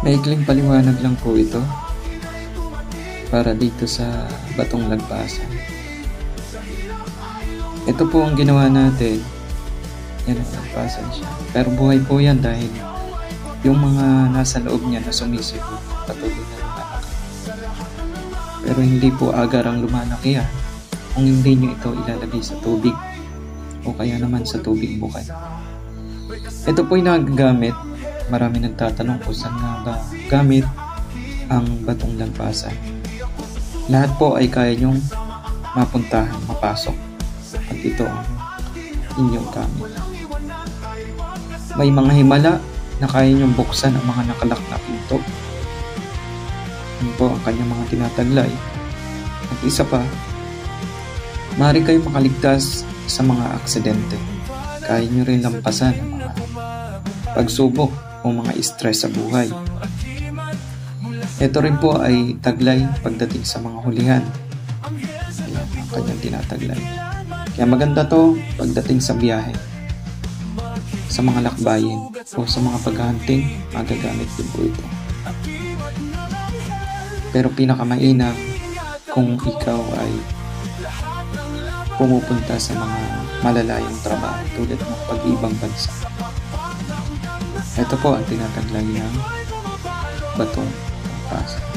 Maikling paliwanag lang po ito para dito sa batong lagpasan. Ito po ang ginawa natin. Yan, lagpasan siya. Pero buhay po yan dahil yung mga nasa loob niya na sumisipo, patuloy na lumalaki. Pero hindi po agar ang lumalaki yan kung hindi nyo ito ilalagay sa tubig o kaya naman sa tubig bukay. Ito po yung nagagamit. Marami nagtatanong kung saan nga ba gamit ang batong lagpasan. Lahat po ay kaya nyong mapuntahan, mapasok. At ito ang inyong gamit. May mga himala na kaya nyong buksan ang mga nakalak na pinto. Yan po ang kanyang mga tinataglay. At isa pa, maaari kayong makaligtas sa mga aksidente. Kaya nyo rin lampasan ang mga pagsubok o mga stress sa buhay. Ito rin po ay taglay pagdating sa mga hulihan. Ayan ang kanyang tinataglay. Kaya maganda to pagdating sa biyahe, sa mga lakbayin o sa mga paghahunting, magagamit din po ito. Pero pinakamainam kung ikaw ay pumupunta sa mga malalayong trabaho tulad ng pag-ibang bansa. Ito po ang tinataglay ng batong lagpasan.